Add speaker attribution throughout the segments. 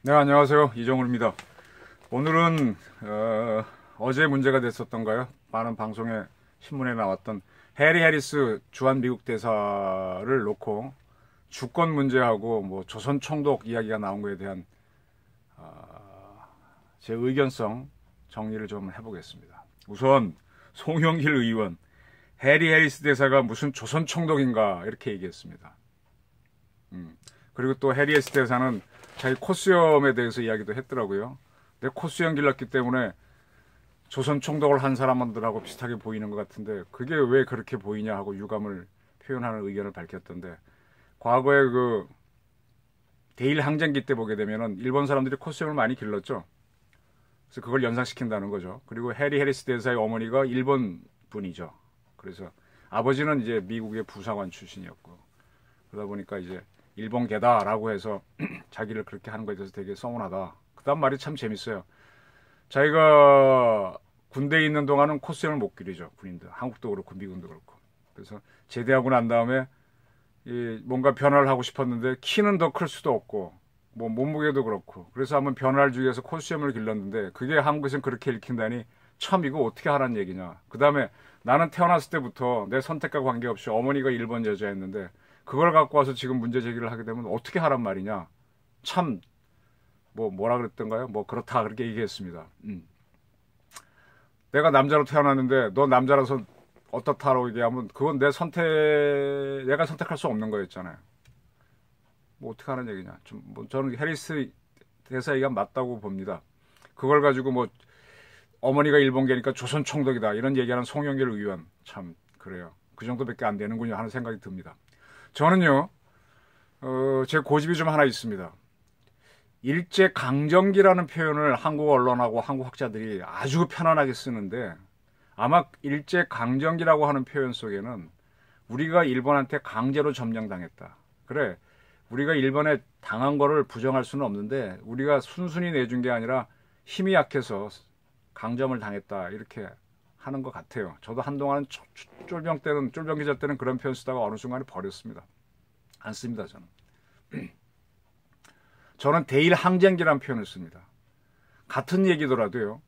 Speaker 1: 네, 안녕하세요. 이정훈입니다. 오늘은 어제 문제가 됐었던가요? 많은 방송에 신문에 나왔던 해리 해리스 주한 미국 대사를 놓고 주권 문제하고 뭐 조선 총독 이야기가 나온 거에 대한 제 의견성 정리를 좀 해보겠습니다. 우선 송영길 의원, 해리 해리스 대사가 무슨 조선 총독인가 이렇게 얘기했습니다. 그리고 또 해리 해리스 대사는 자기 코수염에 대해서 이야기도 했더라고요. 내 코수염 길렀기 때문에 조선 총독을 한 사람들하고 비슷하게 보이는 것 같은데 그게 왜 그렇게 보이냐 하고 유감을 표현하는 의견을 밝혔던데, 과거에 그 대일 항쟁기 때 보게 되면은 일본 사람들이 코수염을 많이 길렀죠. 그래서 그걸 연상시킨다는 거죠. 그리고 해리 해리스 대사의 어머니가 일본 분이죠. 그래서 아버지는 이제 미국의 부사관 출신이었고, 그러다 보니까 이제 일본계다라고 해서 자기를 그렇게 하는 거에 대해서 되게 서운하다. 그다음 말이 참 재밌어요. 자기가 군대에 있는 동안은 코수염을 못 기르죠. 군인들. 한국도 그렇고 미국도 그렇고. 그래서 제대하고 난 다음에 뭔가 변화를 하고 싶었는데 키는 더 클 수도 없고 뭐 몸무게도 그렇고, 그래서 한번 변화를 주기 위해서 코수염을 길렀는데 그게 한국에서는 그렇게 읽힌다니 참 이거 어떻게 하라는 얘기냐. 그 다음에 나는 태어났을 때부터 내 선택과 관계없이 어머니가 일본 여자였는데 그걸 갖고 와서 지금 문제 제기를 하게 되면 어떻게 하란 말이냐. 참 뭐라 그랬던가요? 뭐 그렇다 그렇게 얘기했습니다. 내가 남자로 태어났는데 너 남자라서 어떻다라고 얘기하면 그건 내 선택, 내가 선택할 수 없는 거였잖아요. 뭐 어떻게 하는 얘기냐. 뭐 저는 해리스 대사 얘기가 맞다고 봅니다. 그걸 가지고 뭐 어머니가 일본계니까 조선 총독이다 이런 얘기하는 송영길 의원, 참 그래요. 그 정도밖에 안 되는군요 하는 생각이 듭니다. 저는요, 제 고집이 좀 하나 있습니다. 일제강점기라는 표현을 한국 언론하고 한국 학자들이 아주 편안하게 쓰는데, 아마 일제강점기라고 하는 표현 속에는 우리가 일본한테 강제로 점령당했다. 그래, 우리가 일본에 당한 거를 부정할 수는 없는데 우리가 순순히 내준 게 아니라 힘이 약해서 강점을 당했다 이렇게 하는 것 같아요. 저도 한동안 쫄병 기자 때는 그런 표현 쓰다가 어느 순간에 버렸습니다. 안 씁니다, 저는. 저는 대일 항쟁기라는 표현을 씁니다. 같은 얘기더라도요.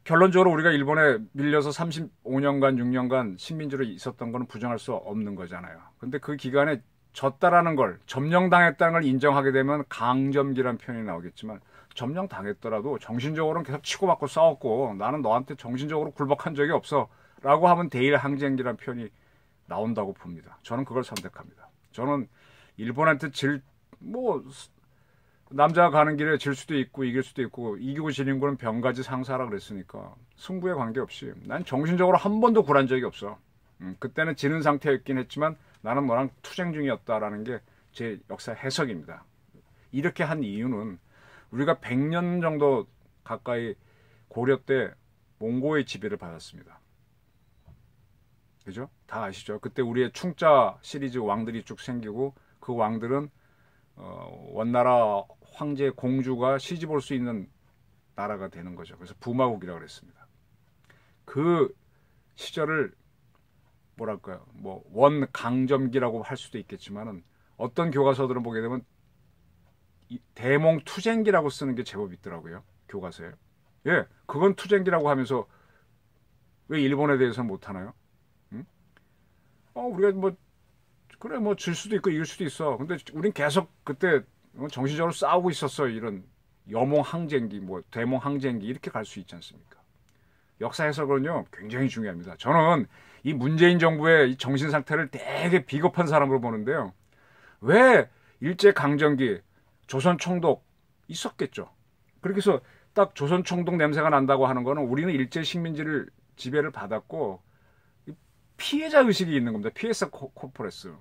Speaker 1: 결론적으로 우리가 일본에 밀려서 35년간, 6년간 식민지로 있었던 거는 부정할 수 없는 거잖아요. 근데 그 기간에 졌다라는 걸, 점령당했다는 걸 인정하게 되면 강점기라는 표현이 나오겠지만, 점령당했더라도 정신적으로는 계속 치고받고 싸웠고 나는 너한테 정신적으로 굴복한 적이 없어 라고 하면 대일 항쟁기라는 표현이 나온다고 봅니다. 저는 그걸 선택합니다. 저는 일본한테 남자가 가는 길에 질 수도 있고 이길 수도 있고, 이기고 지는 거는 병가지 상사라 그랬으니까 승부에 관계없이 난 정신적으로 한 번도 굴한 적이 없어. 그때는 지는 상태였긴 했지만 나는 너랑 투쟁 중이었다라는 게 제 역사 해석입니다. 이렇게 한 이유는 우리가 100년 정도 가까이 고려 때 몽고의 지배를 받았습니다. 그죠? 다 아시죠? 그때 우리의 충자 시리즈 왕들이 쭉 생기고 그 왕들은 원나라 황제 공주가 시집 올 수 있는 나라가 되는 거죠. 그래서 부마국이라고 그랬습니다. 그 시절을 뭐랄까요? 뭐 원강점기라고 할 수도 있겠지만은 어떤 교과서들은 보게 되면 대몽투쟁기라고 쓰는 게 제법 있더라고요. 교과서에. 예, 그건 투쟁기라고 하면서 왜 일본에 대해서는 못하나요? 응? 우리가 그래, 질 수도 있고 이길 수도 있어. 근데 우린 계속 그때 정신적으로 싸우고 있었어. 이런 여몽항쟁기, 대몽항쟁기 이렇게 갈 수 있지 않습니까? 역사 해석은요 굉장히 중요합니다. 저는 이 문재인 정부의 이 정신 상태를 되게 비겁한 사람으로 보는데요. 왜 일제강점기 조선 총독 있었겠죠. 그렇게 해서 딱 조선 총독 냄새가 난다고 하는 거는 우리는 일제 식민지를 지배를 받았고 피해자 의식이 있는 겁니다. 피해자 코퍼레스.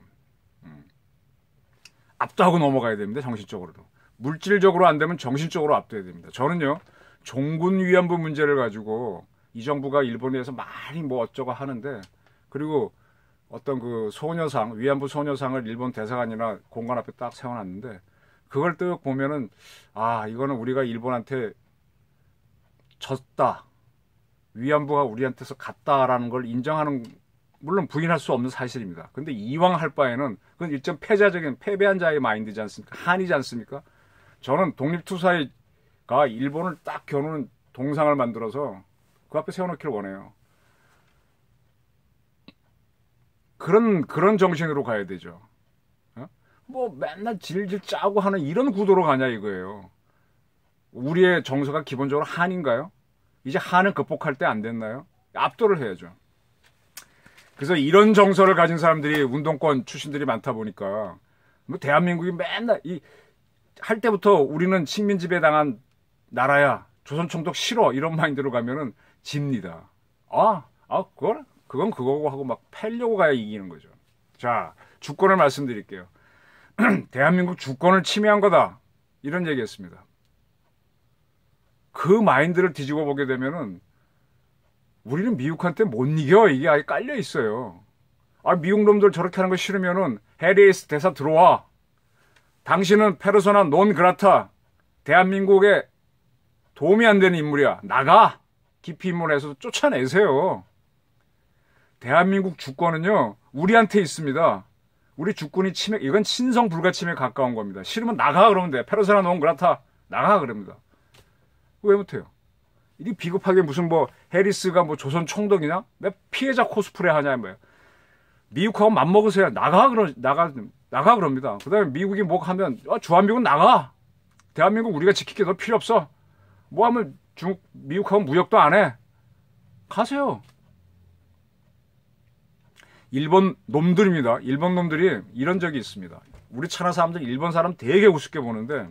Speaker 1: 압도하고 넘어가야 됩니다. 정신적으로도. 물질적으로 안 되면 정신적으로 압도해야 됩니다. 저는요, 종군 위안부 문제를 가지고 이 정부가 일본에 대해서 많이 어쩌고 하는데, 그리고 어떤 그 소녀상, 위안부 소녀상을 일본 대사관이나 공관 앞에 딱 세워놨는데, 그걸 딱 보면은, 이거는 우리가 일본한테 졌다. 위안부가 우리한테서 갔다라는 걸 인정하는, 물론 부인할 수 없는 사실입니다. 근데 이왕 할 바에는 그건 일정 패배한 자의 마인드지 않습니까? 한이지 않습니까? 저는 독립투사가 일본을 딱 겨누는 동상을 만들어서 그 앞에 세워놓기를 원해요. 그런 정신으로 가야 되죠. 어? 뭐 맨날 질질 짜고 하는 이런 구도로 가냐 이거예요. 우리의 정서가 기본적으로 한인가요? 이제 한을 극복할 때 안 됐나요? 압도를 해야죠. 그래서 이런 정서를 가진 사람들이 운동권 출신들이 많다 보니까 뭐 대한민국이 맨날 할 때부터 우리는 식민 지배 당한 나라야. 조선 총독 싫어. 이런 마인드로 가면은 집니다. 그건 그거고 하고 막 패려고 가야 이기는 거죠. 자, 주권을 말씀드릴게요. 대한민국 주권을 침해한 거다. 이런 얘기했습니다. 그 마인드를 뒤집어 보게 되면은 우리는 미국한테 못 이겨. 이게 아예 깔려 있어요. 미국 놈들 저렇게 하는 거 싫으면은 해리스 대사 들어와. 당신은 페르소나 논 그라타. 대한민국에 도움이 안 되는 인물이야. 나가. 깊이 인물에서 쫓아내세요. 대한민국 주권은요, 우리한테 있습니다. 우리 주권이 이건 친성 불가침에 가까운 겁니다. 싫으면 나가 그러면 돼. 페르소나 논 그라타. 나가 그럽니다. 왜 못해요? 이 비겁하게 무슨 뭐 해리스가 뭐 조선 총독이냐? 왜 피해자 코스프레 하냐 뭐야? 미국하고 맞먹으세요. 나가 그럽니다. 그다음에 미국이 뭐 하면 주한미군 나가. 대한민국 우리가 지킬 게 더 필요 없어. 뭐 하면 미국하고 무역도 안 해. 가세요. 일본 놈들입니다. 일본 놈들이 이런 적이 있습니다. 우리 천하 사람들 일본 사람 되게 우습게 보는데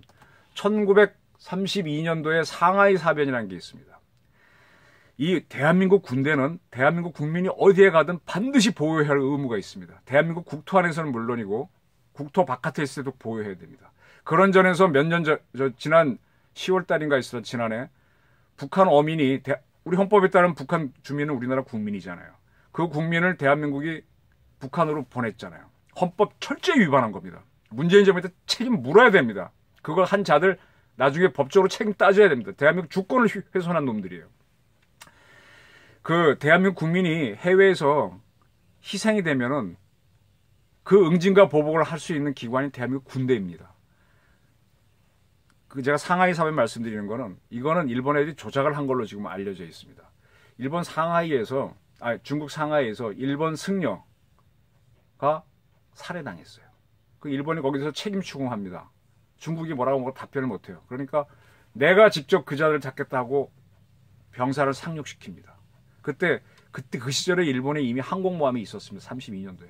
Speaker 1: 1932년도에 상하이 사변이라는 게 있습니다. 이 대한민국 군대는 대한민국 국민이 어디에 가든 반드시 보호해야 할 의무가 있습니다. 대한민국 국토 안에서는 물론이고 국토 바깥에 있을 때도 보호해야 됩니다. 그런 전에서 몇 년 지난 10월 달인가 있었던 지난해 북한 어민이 우리 헌법에 따른 북한 주민은 우리나라 국민이잖아요. 그 국민을 대한민국이 북한으로 보냈잖아요. 헌법 철저히 위반한 겁니다. 문재인 정부한테 책임 물어야 됩니다. 그걸 한 자들 나중에 법적으로 책임 따져야 됩니다. 대한민국 주권을 훼손한 놈들이에요. 그 대한민국 국민이 해외에서 희생이 되면은 그 응징과 보복을 할 수 있는 기관이 대한민국 군대입니다. 제가 상하이 사변 말씀드리는 거는 이거는 일본 애들이 조작을 한 걸로 지금 알려져 있습니다. 중국 상하이에서 일본 승려가 살해당했어요. 그 일본이 거기서 책임 추궁합니다. 중국이 뭐라고 답변을 못해요. 그러니까 내가 직접 그 자를 잡겠다고 병사를 상륙시킵니다. 그때 그 시절에 일본에 이미 항공모함이 있었습니다. 32년도에.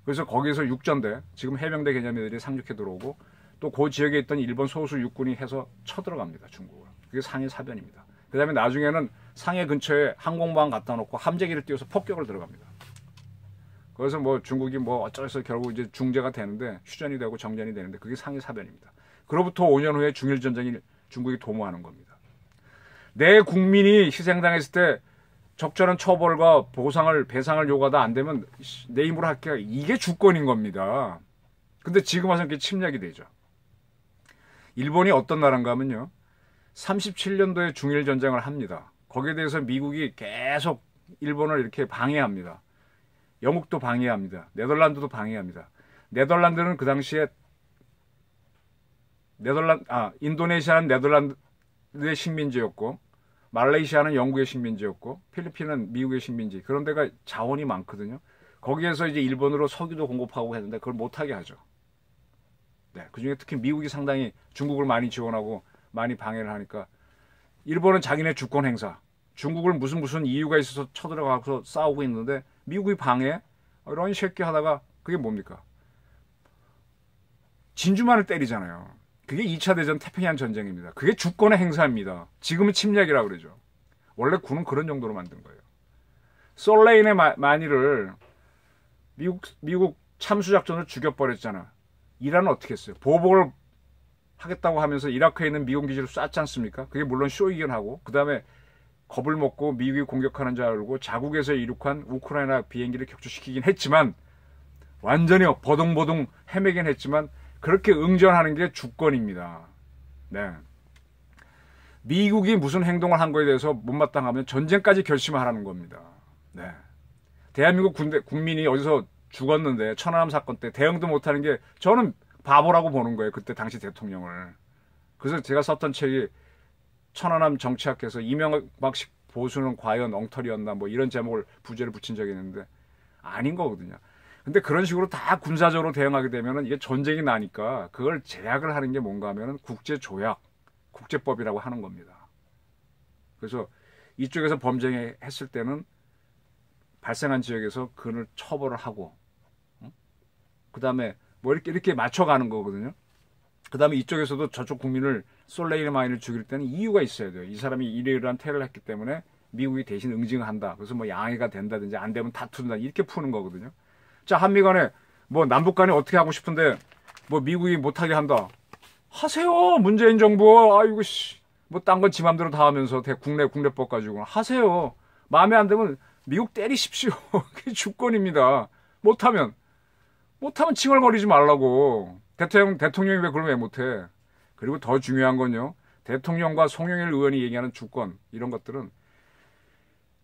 Speaker 1: 그래서 거기서 육전대, 지금 해병대 개념들이 상륙해 들어오고 또 그 지역에 있던 일본 소수 육군이 해서 쳐들어갑니다. 중국을. 그게 상해 사변입니다. 그 다음에 나중에는 상해 근처에 항공모함 갖다 놓고 함재기를 띄워서 폭격을 들어갑니다. 그래서 뭐 중국이 뭐 어쩌서 결국 이제 중재가 되는데 휴전이 되고 정전이 되는데 그게 상해 사변입니다. 그로부터 5년 후에 중일전쟁이 중국이 도모하는 겁니다. 내 국민이 희생당했을 때 적절한 처벌과 배상을 요구하다 안 되면 내 힘으로 할게. 이게 주권인 겁니다. 근데 지금 와서 이렇게 침략이 되죠. 일본이 어떤 나라인가 하면요. 37년도에 중일전쟁을 합니다. 거기에 대해서 미국이 계속 일본을 이렇게 방해합니다. 영국도 방해합니다. 네덜란드도 방해합니다. 네덜란드는 그 당시에 인도네시아는 네덜란드의 식민지였고 말레이시아는 영국의 식민지였고 필리핀은 미국의 식민지. 그런 데가 자원이 많거든요. 거기에서 이제 일본으로 석유도 공급하고 했는데 그걸 못하게 하죠. 네, 그중에 특히 미국이 상당히 중국을 많이 지원하고 많이 방해를 하니까 일본은 자기네 주권 행사, 중국을 무슨 이유가 있어서 쳐들어가서 싸우고 있는데 미국이 방해, 이런 새끼 하다가 그게 뭡니까? 진주만을 때리잖아요. 그게 2차 대전 태평양 전쟁입니다. 그게 주권의 행사입니다. 지금은 침략이라고 그러죠. 원래 군은 그런 정도로 만든 거예요. 솔레인의 만일을 미국 참수작전을 죽여버렸잖아. 이란은 어떻게 했어요? 보복을 하겠다고 하면서 이라크에 있는 미군 기지를 쐈지 않습니까? 그게 물론 쇼이긴 하고 그 다음에 겁을 먹고 미국이 공격하는 줄 알고 자국에서 이륙한 우크라이나 비행기를 격추시키긴 했지만 완전히 버둥버둥 헤매긴 했지만 그렇게 응전하는 게 주권입니다. 네. 미국이 무슨 행동을 한 거에 대해서 못마땅하면 전쟁까지 결심하라는 겁니다. 네. 대한민국 국민이 어디서 죽었는데 천안함 사건 때 대응도 못하는 게 저는 바보라고 보는 거예요. 그때 당시 대통령을. 그래서 제가 썼던 책이 천안함 정치학에서 이명박식 보수는 과연 엉터리였나 뭐 이런 제목을 부제를 붙인 적이 있는데 아닌 거거든요. 근데 그런 식으로 다 군사적으로 대응하게 되면은 이게 전쟁이 나니까 그걸 제약을 하는 게 뭔가 하면은 국제조약, 국제법이라고 하는 겁니다. 그래서 이쪽에서 범죄했을 때는 발생한 지역에서 그를 처벌을 하고, 그 다음에 뭐 이렇게 맞춰가는 거거든요. 그 다음에 이쪽에서도 저쪽 국민을 솔레이마인을 죽일 때는 이유가 있어야 돼요. 이 사람이 이러이러한 테러를 했기 때문에 미국이 대신 응징한다. 그래서 뭐 양해가 된다든지 안 되면 다툰다. 이렇게 푸는 거거든요. 자, 한미 간에 뭐 남북 간에 어떻게 하고 싶은데 뭐 미국이 못하게 한다. 하세요. 문재인 정부. 아이고 씨. 뭐 딴 건 지 맘대로 다 하면서 국내법 가지고 하세요. 마음에 안 들면 미국 때리십시오. 그게 주권입니다. 못하면 칭얼거리지 말라고. 대통령이 왜 그걸 왜 못해? 그리고 더 중요한 건요. 대통령과 송영일 의원이 얘기하는 주권 이런 것들은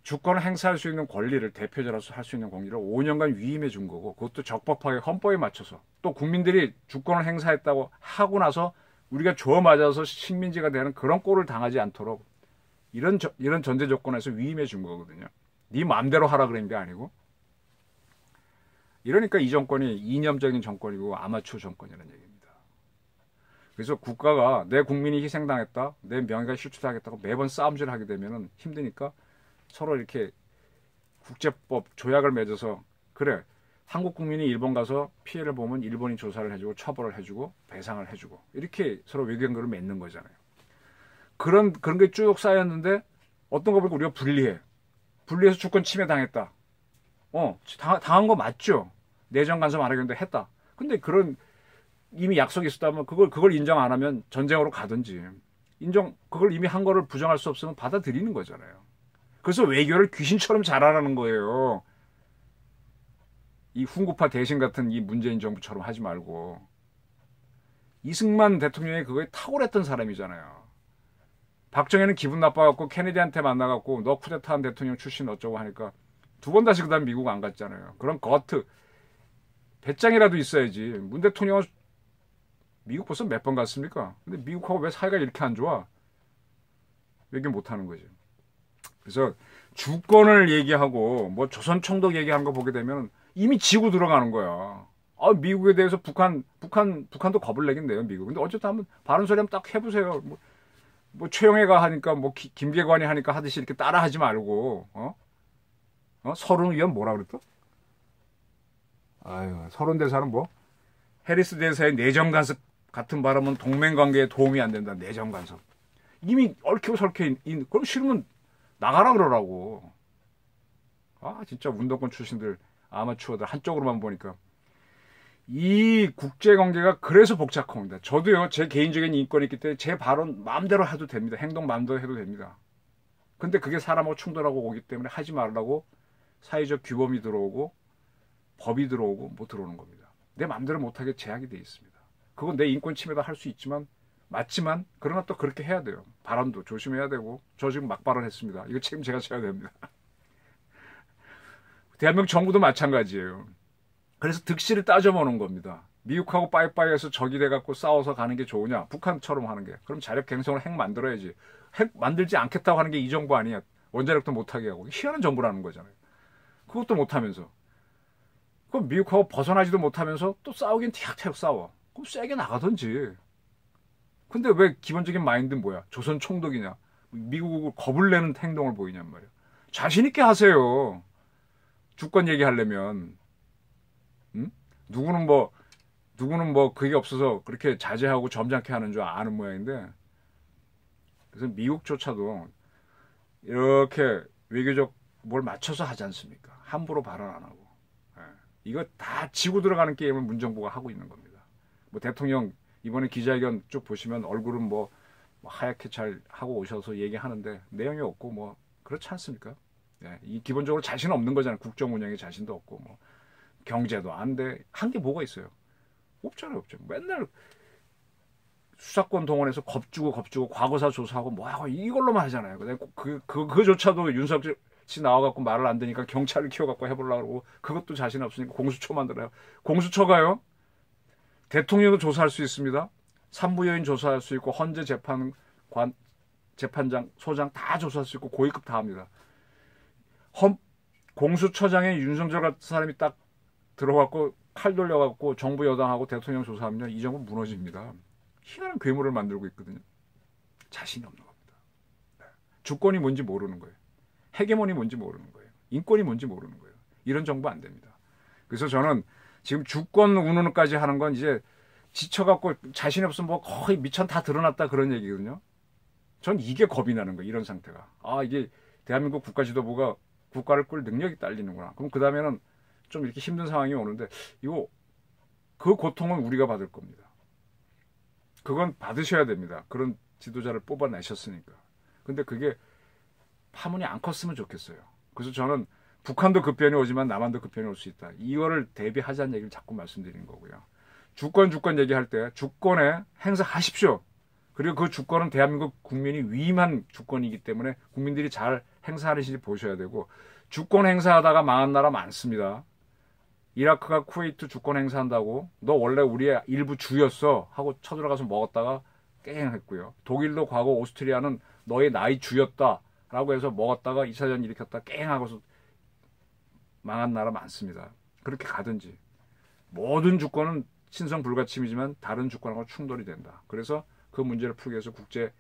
Speaker 1: 주권을 행사할 수 있는 권리를 대표자로서 할 수 있는 권리를 5년간 위임해 준 거고 그것도 적법하게 헌법에 맞춰서 또 국민들이 주권을 행사했다고 하고 나서 우리가 주워 맞아서 식민지가 되는 그런 꼴을 당하지 않도록 이런 전제 조건에서 위임해 준 거거든요. 네 마음대로 하라 그런 게 아니고. 이러니까 이 정권이 이념적인 정권이고 아마추어 정권이라는 얘기입니다. 그래서 국가가 내 국민이 희생당했다, 내 명예가 실추당했다고 매번 싸움질을 하게 되면 힘드니까 서로 이렇게 국제법 조약을 맺어서 그래 한국 국민이 일본 가서 피해를 보면 일본이 조사를 해주고 처벌을 해주고 배상을 해주고 이렇게 서로 외교관계를 맺는 거잖아요. 그런 게 쭉 쌓였는데 어떤 거 보니까 우리가 불리해서 주권 침해 당했다. 당한 거 맞죠. 내정 간섭 안 하겠는데 했다. 근데 이미 약속이 있었다면 그걸 인정 안 하면 전쟁으로 가든지 그걸 이미 한 거를 부정할 수 없으면 받아들이는 거잖아요. 그래서 외교를 귀신처럼 잘하라는 거예요. 이 훈구파 대신 같은 이 문재인 정부처럼 하지 말고. 이승만 대통령이 그거에 탁월했던 사람이잖아요. 박정희는 기분 나빠갖고 케네디한테 만나갖고 너 쿠데타한 대통령 출신 어쩌고 하니까 두 번 다시 그 다음 미국 안 갔잖아요. 그런 배짱이라도 있어야지. 문 대통령은 미국 벌써 몇 번 갔습니까? 근데 미국하고 왜 사이가 이렇게 안 좋아? 외교 못하는 거지. 그래서 주권을 얘기하고 뭐 조선총독 얘기하는 거 보게 되면 이미 지고 들어가는 거야. 미국에 대해서 북한도 겁을 내긴 내요, 미국. 근데 어쨌든 한번 바른 소리 한번 딱 해보세요. 뭐 최영애가 하니까 뭐 김계관이 하니까 하듯이 이렇게 따라하지 말고 서른 의원 뭐라 그랬어? 서른 대사는 뭐 해리스 대사의 내정 간섭 같은 발언은 동맹 관계에 도움이 안 된다. 내정 간섭. 이미 얽히고 설켜 그럼 싫으면 나가라 그러라고. 진짜 운동권 출신들 아마추어들 한쪽으로만 보니까 이 국제관계가 그래서 복잡한 겁니다. 저도요 제 개인적인 인권이 있기 때문에 제 발언 마음대로 해도 됩니다. 행동 마음대로 해도 됩니다. 근데 그게 사람하고 충돌하고 오기 때문에 하지 말라고 사회적 규범이 들어오고 법이 들어오고 뭐 들어오는 겁니다. 내 마음대로 못하게 제약이 돼 있습니다. 그건 내 인권 침해도 할 수 있지만 맞지만 그러나 또 그렇게 해야 돼요. 발언도 조심해야 되고 저 지금 막 발언했습니다. 이거 책임 제가 져야 됩니다. 대한민국 정부도 마찬가지예요. 그래서 득실을 따져보는 겁니다. 미국하고 빠이빠이해서 적이 돼갖고 싸워서 가는 게 좋으냐? 북한처럼 하는 게. 그럼 자력갱생으로 핵 만들어야지. 핵 만들지 않겠다고 하는 게 이 정부 아니야. 원자력도 못하게 하고. 희한한 정부라는 거잖아요. 그것도 못하면서. 그럼 미국하고 벗어나지도 못하면서 또 싸우긴 티격태격 싸워. 그럼 세게 나가든지. 근데 왜 기본적인 마인드는 뭐야? 조선 총독이냐? 미국을 겁을 내는 행동을 보이냔 말이야. 자신 있게 하세요. 주권 얘기하려면. 누구는 뭐 그게 없어서 그렇게 자제하고 점잖게 하는 줄 아는 모양인데 그래서 미국조차도 이렇게 외교적 뭘 맞춰서 하지 않습니까? 함부로 발언 안 하고. 이거 다 지고 들어가는 게임을 문정부가 하고 있는 겁니다. 뭐 대통령 이번에 기자회견 쭉 보시면 얼굴은 뭐 하얗게 잘 하고 오셔서 얘기하는데 내용이 없고 뭐 그렇지 않습니까? 이 기본적으로 자신 없는 거잖아요. 국정 운영에 자신도 없고 뭐 경제도 안 돼. 한 게 뭐가 있어요? 없잖아요. 없죠. 맨날 수사권 동원해서 겁주고 과거사 조사하고 뭐하고 이걸로만 하잖아요. 그조차도 윤석열 씨 나와갖고 말을 안 되니까 경찰을 키워갖고 해보려고 그러고 그것도 자신 없으니까 공수처 만들어요. 공수처가요. 대통령도 조사할 수 있습니다. 산부요인 조사할 수 있고 헌재 재판관, 재판장, 소장 다 조사할 수 있고 고위급 다 합니다. 공수처장에 윤석열 같은 사람이 딱 들어갔고 칼 돌려갖고 정부 여당하고 대통령 조사하면 이 정부 무너집니다. 희한한 괴물을 만들고 있거든요. 자신이 없는 겁니다. 주권이 뭔지 모르는 거예요. 헤게모니 뭔지 모르는 거예요. 인권이 뭔지 모르는 거예요. 이런 정부 안 됩니다. 그래서 저는 지금 주권 운운까지 하는 건 이제 지쳐갖고 자신이 없으면 뭐 거의 미천 다 드러났다 그런 얘기거든요. 전 이게 겁이 나는 거예요. 이런 상태가. 아, 이게 대한민국 국가지도부가 국가를 끌 능력이 딸리는구나. 그럼 그 다음에는 좀 이렇게 힘든 상황이 오는데 이거 그 고통은 우리가 받을 겁니다. 그건 받으셔야 됩니다. 그런 지도자를 뽑아내셨으니까. 근데 그게 파문이 안 컸으면 좋겠어요. 그래서 저는 북한도 그 편이 오지만 남한도 그 편이 올 수 있다. 이거를 대비하자는 얘기를 자꾸 말씀드리는 거고요. 주권 얘기할 때 주권에 행사하십시오. 그리고 그 주권은 대한민국 국민이 위임한 주권이기 때문에 국민들이 잘 행사하시는지 보셔야 되고 주권 행사하다가 망한 나라 많습니다. 이라크가 쿠웨이트 주권 행사한다고 너 원래 우리의 일부 주였어 하고 쳐들어가서 먹었다가 깽했고요. 독일도 과거 오스트리아는 너의 나의 주였다 라고 해서 먹었다가 2차전 일으켰다 깽하고서 망한 나라 많습니다. 그렇게 가든지 모든 주권은 신성 불가침이지만 다른 주권하고 충돌이 된다. 그래서 그 문제를 풀기 위해서 국제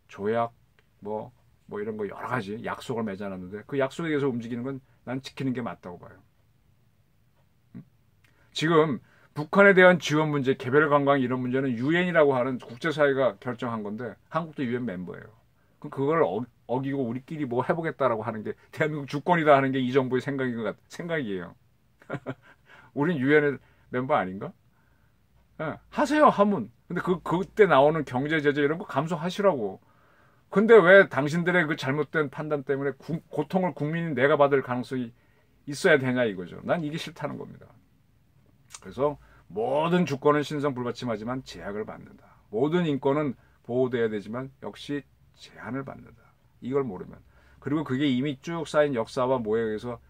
Speaker 1: 조약 뭐 이런 거 여러 가지 약속을 맺어놨는데 그 약속에 의해서 움직이는 건 난 지키는 게 맞다고 봐요. 지금 북한에 대한 지원 문제, 개별 관광 이런 문제는 유엔이라고 하는 국제사회가 결정한 건데 한국도 유엔 멤버예요. 그럼 그걸 어기고 우리끼리 뭐 해보겠다라고 하는 게 대한민국 주권이다 하는 게 이 정부의 생각이에요. 우린 유엔의 멤버 아닌가? 네, 하세요 하면. 근데 그때 나오는 경제 제재 이런 거 감수하시라고. 근데 왜 당신들의 그 잘못된 판단 때문에 고통을 국민이 내가 받을 가능성이 있어야 되냐 이거죠. 난 이게 싫다는 겁니다. 그래서 모든 주권은 신성 불가침하지만 제약을 받는다. 모든 인권은 보호돼야 되지만 역시 제한을 받는다. 이걸 모르면. 그리고 그게 이미 쭉 쌓인 역사와 모에 의해서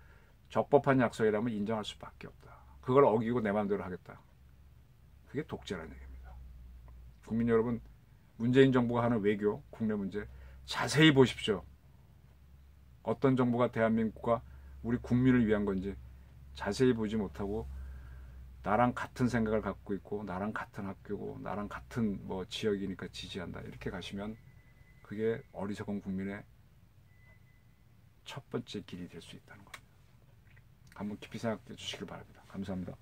Speaker 1: 적법한 약속이라면 인정할 수밖에 없다. 그걸 어기고 내 마음대로 하겠다. 그게 독재라는 얘기입니다. 국민 여러분, 문재인 정부가 하는 외교, 국내 문제 자세히 보십시오. 어떤 정부가 대한민국과 우리 국민을 위한 건지 자세히 보지 못하고 나랑 같은 생각을 갖고 있고 나랑 같은 학교고 나랑 같은 뭐 지역이니까 지지한다 이렇게 가시면 그게 어리석은 국민의 첫 번째 길이 될 수 있다는 겁니다. 한번 깊이 생각해 주시길 바랍니다. 감사합니다.